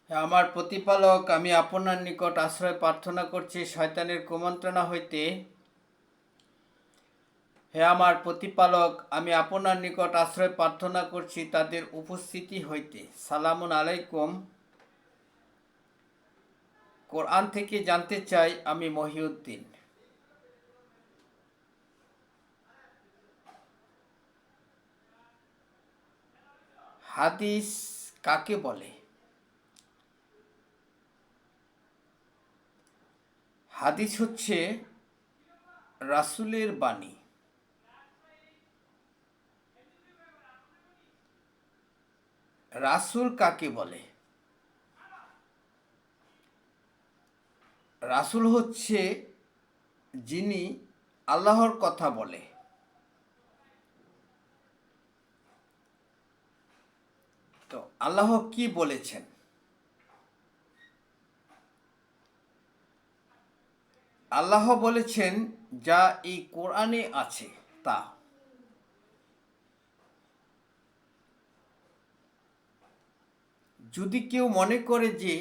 হে আমার প্রতিপালক, আমি আপনার নিকট আশ্রয় প্রার্থনা করছি শয়তানের কুমন্ত্রণা হইতে। হে আমার প্রতিপালক, আমি আপনার নিকট আশ্রয় প্রার্থনা করছি তাদের উপস্থিতি হইতে। সালামুন আলাইকুম। কোরআন থেকে জানতে চাই, আমি মহিউদ্দিন। হাদিস কাকে বলে? হাদিস হচ্ছে রাসূলের বাণী। রাসূল কাকে বলে? রাসূল হচ্ছে যিনি আল্লাহর কথা বলে। তো আল্লাহ কি বলেছেন? আল্লাহ বলেছেন যা এই কোরআনে আছে তা। যদি কেউ মনে করে যে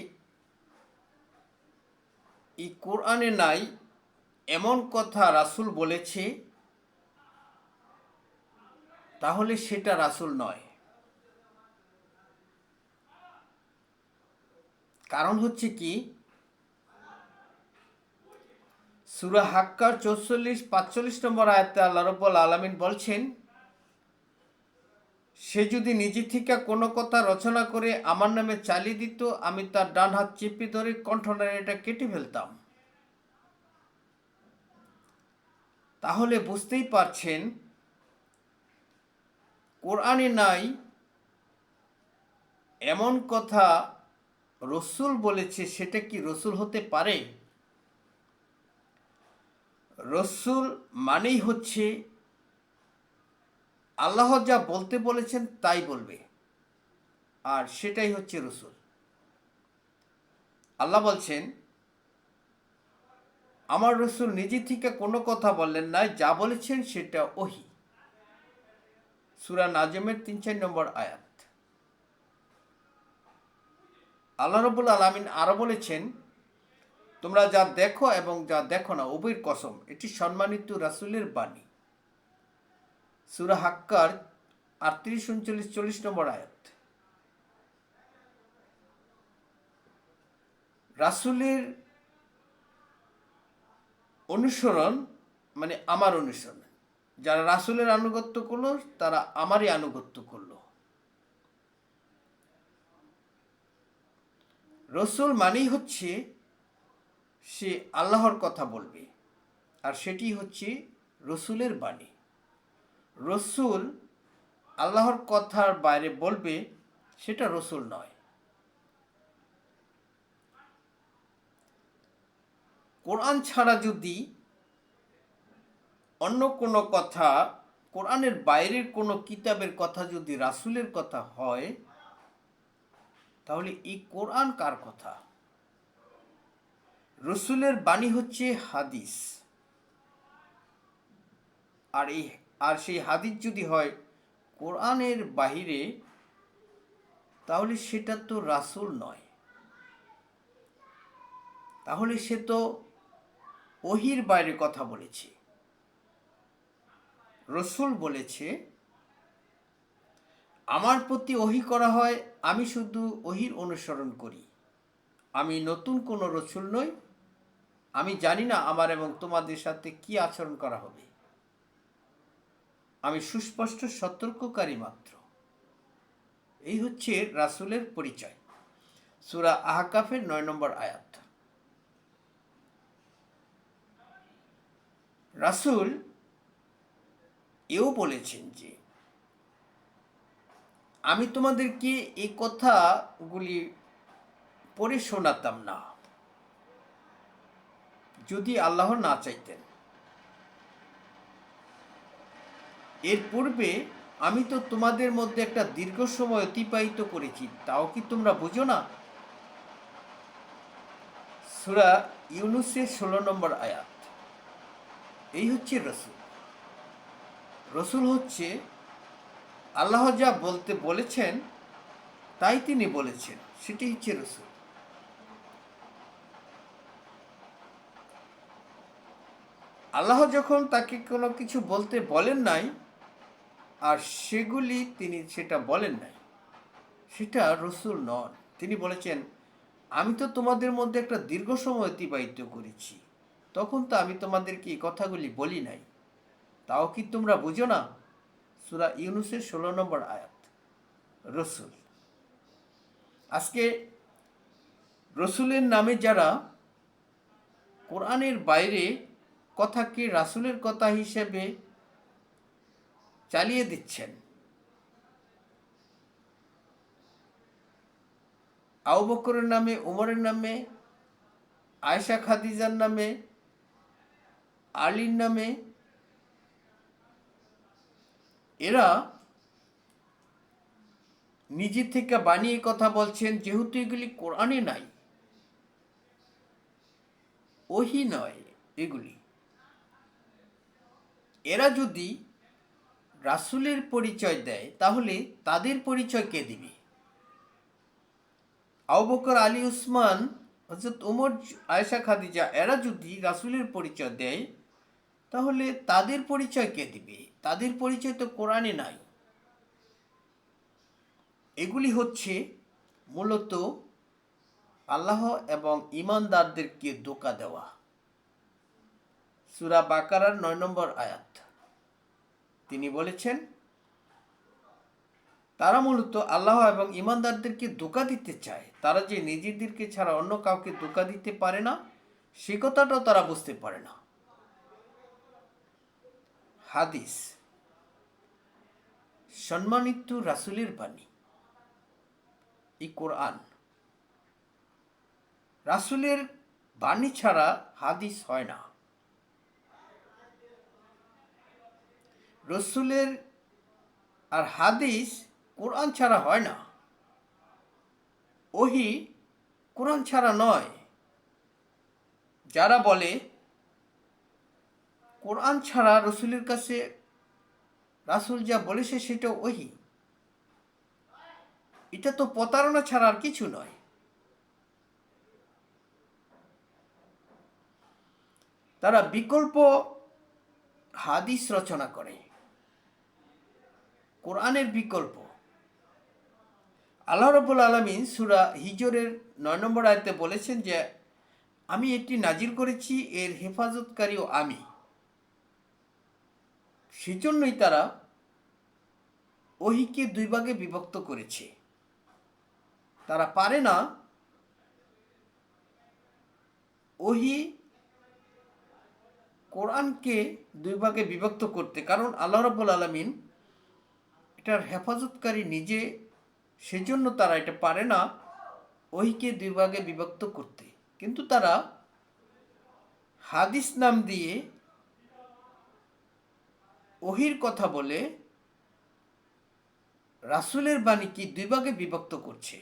এই কোরআনে নাই এমন কথা রাসূল বলেছে, তাহলে সেটা রাসূল নয়। কারণ হচ্ছে কি, সূরা হাক্কার 44-45 নম্বর আয়াতে আল্লাহ রাব্বুল আলামিন বলছেন, সে যদি নিজে থেকে কোনো কথা রচনা করে আমার নামে চালিয়ে দিত, আমি তার ডান হাত চেপে ধরে কণ্ঠনালীটা কেটে ফেলতাম। তাহলে বুঝতেই পারছেন কোরআনে নাই এমন কথা রসুল বলেছে, সেটা কি রসুল হতে পারে? রসুল মানেই হচ্ছে আল্লাহ যা বলতে বলেছেন তাই বলবে, আর সেটাই হচ্ছে রসুল। আল্লাহ বলছেন, আমার রসুল নিজে থেকে কোনো কথা বললেন না, যা বলেছেন সেটা ওহী। সূরা নাজমের 3-4 নম্বর আয়াত। আল্লাহ রাব্বুল আলামিন আরো বলেছেন, তোমরা যা দেখো এবং যা দেখো না উভয়ের কসম, এটি সম্মানিত রাসূলের বাণী। সূরা হাক্কার 38-39-40 নম্বর আয়াত। রাসূলের অনুসরণ মানে আমার অনুসরণ। যারা রাসূলের আনুগত্য করলো তারা আমারই আনুগত্য করলো। রসুল মানেই হচ্ছে সে আল্লাহর কথা বলবে, আর সেটি হচ্ছে রসুলের বাণী। রসুল আল্লাহর কথার বাইরে বলবে, সেটা রসুল নয়। কোরআন ছাড়া যদি অন্য কোনো কথা, কোরআনের বাইরের কোনো কিতাবের কথা যদি রাসূলের কথা হয়, তাহলে এই কোরআন কার কথা? রসুলের বাণী হচ্ছে হাদিস, আর সেই হাদিস যদি হয় কোরআনের বাহিরে, তাহলে সেটা তো রাসূল নয়। তাহলে সে তো ওহীর বাইরে কথা বলেছে। রসুল বলেছে, আমার প্রতি ওহী করা হয়, আমি শুধু ওহীর অনুসরণ করি। আমি নতুন কোনো রসুল নই। আমি জানি না আমার এবং তোমাদের সাথে কি আচরণ করা হবে। আমি সুস্পষ্ট সতর্ককারী মাত্র। এই হচ্ছে রাসূলের পরিচয়। সূরা আহকাফের 9 নম্বর আয়াত। রাসূল এও বলেছেন যে, আমি তোমাদেরকে এই কথাগুলি পড়ে শোনাতাম না যদি আল্লাহ না চাইতেন। এর পূর্বে আমি তো তোমাদের মধ্যে একটা দীর্ঘ সময় অতিবাহিত করেছি, তাও কি তোমরা বুঝো না? সূরা ইউনূসের 16 নম্বর আয়াত। এই হচ্ছে রসুল। রসুল হচ্ছে আল্লাহ যা বলতে বলেছেন তাই তিনি বলেছেন, সেটি হচ্ছে রসুল। আল্লাহ যখন তাকে কোনো কিছু বলতে বলেন নাই আর সেগুলি তিনি সেটা বলেন নাই, সেটা রসুল নন। তিনি বলেছেন, আমি তো তোমাদের মধ্যে একটা দীর্ঘ সময় অতিবাহিত করেছি, তখন তো আমি তোমাদেরকে এই কথাগুলি বলি নাই, তাও কি তোমরা বুঝো না? সূরা ইউনূসের 16 নম্বর আয়াত। রসুল। আজকে রসুলের নামে যারা কোরআনের বাইরে কথাকে রাসূলের কথা হিসেবে চালিয়ে দিচ্ছেন, আবু বকরের নামে, ওমরের নামে, আয়েশা খাদিজার নামে, আলীর নামে, এরা নিজে থেকে বানিয়ে কথা বলছেন, যেহেতু এগুলি কোরআনে নাই, ওহী নয় এগুলি। এরা যদি রাসূলের পরিচয় দেয় তাহলে তাদের পরিচয় কে দিবে? আবু বকর, আলী, উসমান, হযরত ওমর, আয়েশা, খাদিজা এরা যদি রাসূলের পরিচয় দেয় তাহলে তাদের পরিচয় কে দিবে? তাদের পরিচয় তো কোরআনে নাই। এগুলি হচ্ছে মূলত আল্লাহ এবং ঈমানদারদেরকে ধোঁকা দেওয়া। সূরা বাকারার 9 নম্বর আয়াত। তিনি বলেছেন, তারা মূলত আল্লাহ এবং ঈমানদারদেরকে ধোঁকা দিতে চায়। তারা যে নিজেদেরকে ছাড়া অন্য কাউকে ধোঁকা দিতে পারে না, সে কথাটাও তারা বুঝতে পারে না। হাদিস সম্মানিত রাসূলের বাণী, এই কোরআন। রাসূলের বাণী ছাড়া হাদিস হয় না। রসুলের আর হাদিস কোরআন ছাড়া হয় না। ওহী কোরআন ছাড়া নয়। যারা বলে কোরআন ছাড়া রসুলের কাছে রাসূল যা বলেছে সেটা ওহী, এটা তো প্রতারণা ছাড়া আর কিছু নয়। তারা বিকল্প হাদিস রচনা করে, কোরআনের বিকল্প। আল্লাহ রাব্বুল আলামিন সূরা হিজরের 9 নম্বর আয়াতে বলেছেন যে, আমি এটি নাজিল করেছি, এর হেফাজতকারীও আমি। সেজন্যই তারা ওহীকে দুই ভাগে বিভক্ত করেছে। তারা পারে না ওহী কোরআনকে দুই ভাগে বিভক্ত করতে, কারণ আল্লাহ রাব্বুল আলামিন এটার হেফাজতকারী নিজে। সেজন্য তারা এটা পারে না ওহীকে দুই ভাগে বিভক্ত করতে। কিন্তু তারা হাদিস নাম দিয়ে ওহীর কথা বলে রাসূলের বাণীকে দুই ভাগে বিভক্ত করছে,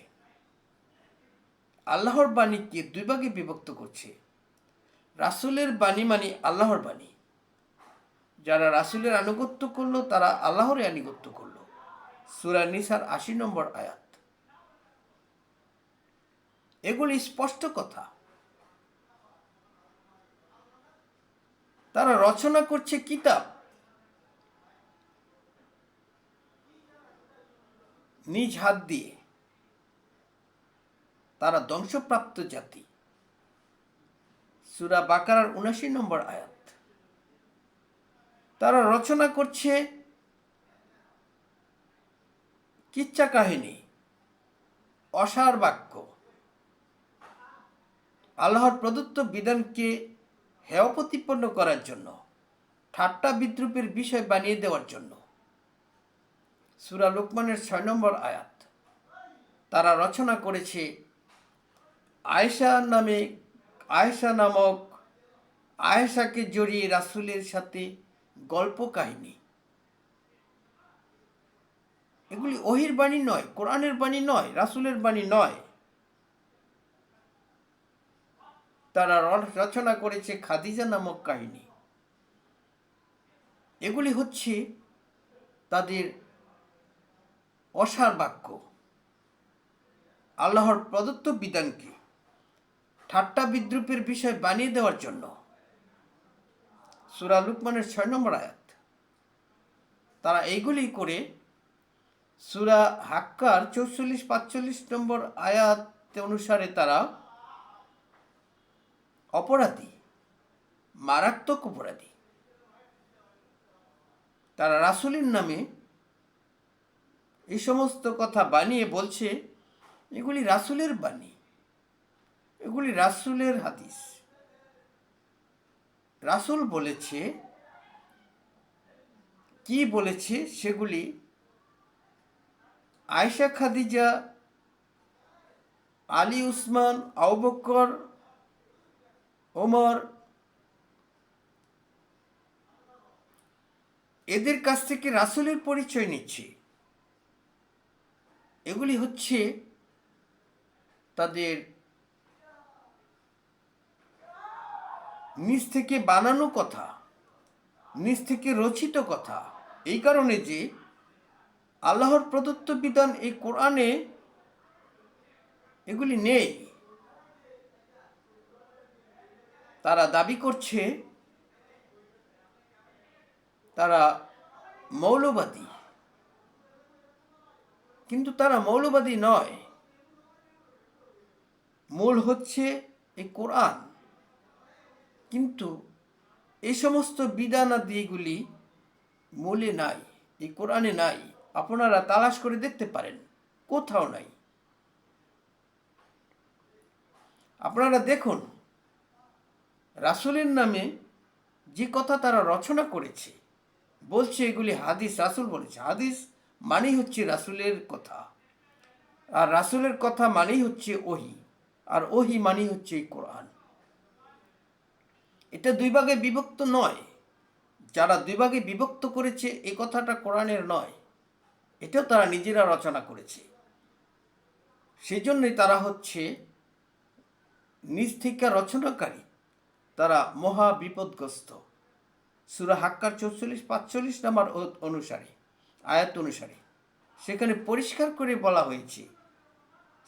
আল্লাহর বাণীকে দুই ভাগে বিভক্ত করছে। রাসূলের বাণী মানে আল্লাহর বাণী। যারা রাসূলের আনুগত্য করলো তারা আল্লাহরই আনুগত্য করলো। সূরা নিসার ৮০ নম্বর আয়াত। এগুলি স্পষ্ট কথা। তারা রচনা করছে কিতাব, নিজ হাত দিয়ে। তারা ধ্বংসপ্রাপ্ত জাতি। সূরা বাকারার ৭৯ নম্বর আয়াত। তারা রচনা করছে কিচ্ছা কাহিনী, অসার বাক্য, আল্লাহর প্রদত্ত বিধানকে হেয় প্রতিপন্ন করার জন্য, ঠাট্টা বিদ্রুপের বিষয় বানিয়ে দেওয়ার জন্য। সূরা লোকমানের ৬ নম্বর আয়াত। তারা রচনা করেছে আয়েশা নামক আয়েশাকে জড়িয়ে রাসূলের সাথে গল্প কাহিনী। এগুলি ওহীর বাণী নয়, কোরআনের বাণী নয়, রাসূলের বাণী নয়। তারা রচনা করেছে খাদিজা নামক কাহিনী। এগুলি হচ্ছে তাদের অসার বাক্য, আল্লাহর প্রদত্ত বিধানকে ঠাট্টা বিদ্রুপের বিষয় বানিয়ে দেওয়ার জন্য। সূরা লুকমানের 6 নম্বর আয়াত। তারা এইগুলি করে সূরা হাক্কার 44-45 নম্বর আয়াত অনুসারে তারা অপরাধী, মারাত্মক অপরাধী। তারা রাসূলের নামে এই সমস্ত কথা বানিয়ে বলছে এগুলি রাসূলের বাণী, এগুলি রাসূলের হাদিস। রাসূল বলেছে, কি বলেছে সেগুলি আয়েশা, খাদিজা, আলী, উসমান, আবু বকর, ওমর এদের কাছ থেকে রাসূলের পরিচয় নিচ্ছে। এগুলি হচ্ছে তাদের নিজ থেকে বানানো কথা, নিজ থেকে রচিত কথা। এই কারণে যে আল্লাহর প্রদত্ত বিধান এই কোরআনে এগুলি নেই। তারা দাবি করছে তারা মৌলবাদী, কিন্তু তারা মৌলবাদী নয়। মূল হচ্ছে এই কোরআন, কিন্তু এই সমস্ত বিধানাদিগুলি মূলে নাই, এই কোরআনে নাই। আপনারা তালাশ করে দেখতে পারেন, কোথাও নাই। আপনারা দেখুন রাসূলের নামে যে কথা তারা রচনা করেছে, বলছে এগুলি হাদিস, রাসূল বলেছে। হাদিস মানেই হচ্ছে রাসূলের কথা, আর রাসূলের কথা মানেই হচ্ছে ওহী, আর ওহী মানেই হচ্ছে এই কোরআন। এটা দুই ভাগে বিভক্ত নয়। যারা দুই ভাগে বিভক্ত করেছে এই কথাটা কোরআনের নয়, এটাও তারা নিজেরা রচনা করেছে। সেই জন্যই তারা হচ্ছে নিজ থেকে রচনাকারী, তারা মহা বিপদগ্রস্ত। সূরা হাক্কার 44-45 নম্বর অনুসারে, আয়াত অনুসারে সেখানে পরিষ্কার করে বলা হয়েছে,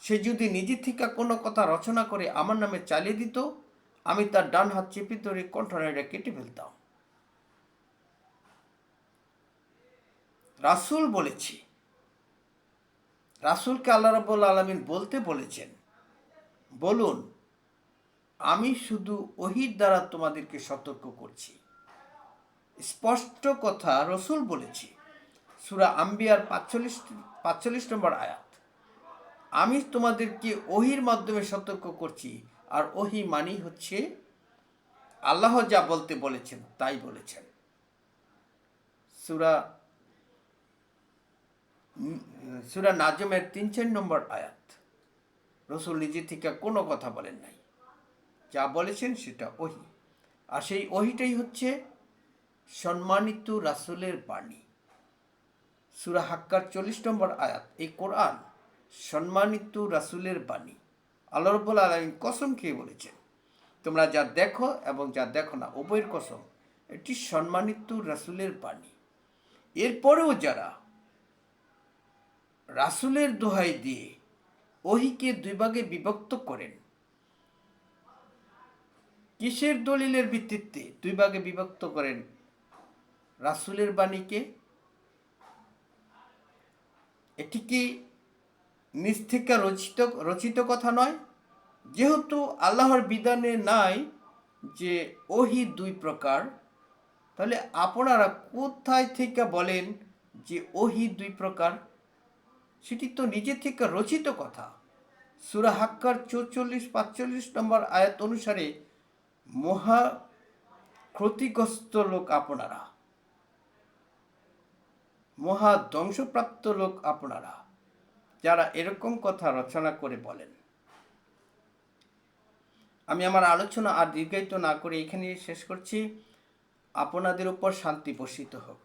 সে যদি নিজে থেকে কোনো কথা রচনা করে আমার নামে চালিয়ে দিত, আমি তার ডান হাত চেপে ধরে কণ্ঠনালীটা কেটে ফেলতাম। রাসূল বলেছে, রাসূলকে আল্লাহ রাব্বুল আলামিন বলতে বলেছেন, বলুন আমি শুধু ওহীর দ্বারা তোমাদেরকে সতর্ক করছি। স্পষ্ট কথা রাসূল বলেছে, সূরা আম্বিয়ার 45 নম্বর আয়াত। আমি তোমাদেরকে ওহীর মাধ্যমে সতর্ক করছি, আর ওহী মানেই হচ্ছে আল্লাহ যা বলতে বলেছেন তাই বলেছেন। সূরা নাজমের 3-4 নম্বর আয়াত। রাসূল নিজে থেকে কোনো কথা বলেন নাই, যা বলেছেন সেটা ওহী, আর সেই ওহীটাই হচ্ছে সম্মানিত রাসূলের বাণী। সূরা হাক্কার 40 নম্বর আয়াত। এই কোরআন সম্মানিত রাসূলের বাণী। আল্লাহ রাব্বুল আলামিন কসম খেয়ে বলেছেন, তোমরা যা দেখো এবং যা দেখো না উভয়ের কসম, এটি সম্মানিত রাসূলের বাণী। এরপরেও যারা রাসূলের দোহাই দিয়ে ওহীকে দুই ভাগে বিভক্ত করেন, কিসের দলিলের ভিত্তিতে দুই ভাগে বিভক্ত করেন রাসূলের বাণীকে? এটি কি নিজ থেকে রচিত কথা নয়? যেহেতু আল্লাহর বিধানে নাই যে ওহী দুই প্রকার, তাহলে আপনারা কোথায় থেকে বলেন যে ওহী দুই প্রকার? সেটি তো নিজে থেকে রচিত কথা। সূরা হাক্কার 44-45 নম্বর আয়াত অনুসারে মহা ক্ষতিগ্রস্ত লোক আপনারা, মহা ধ্বংসপ্রাপ্ত লোক আপনারা, যারা এরকম কথা রচনা করে বলেন। আমি আমার আলোচনা আর দীর্ঘায়িত না করে এখানে শেষ করছি। আপনাদের উপর শান্তি বর্ষিত হোক।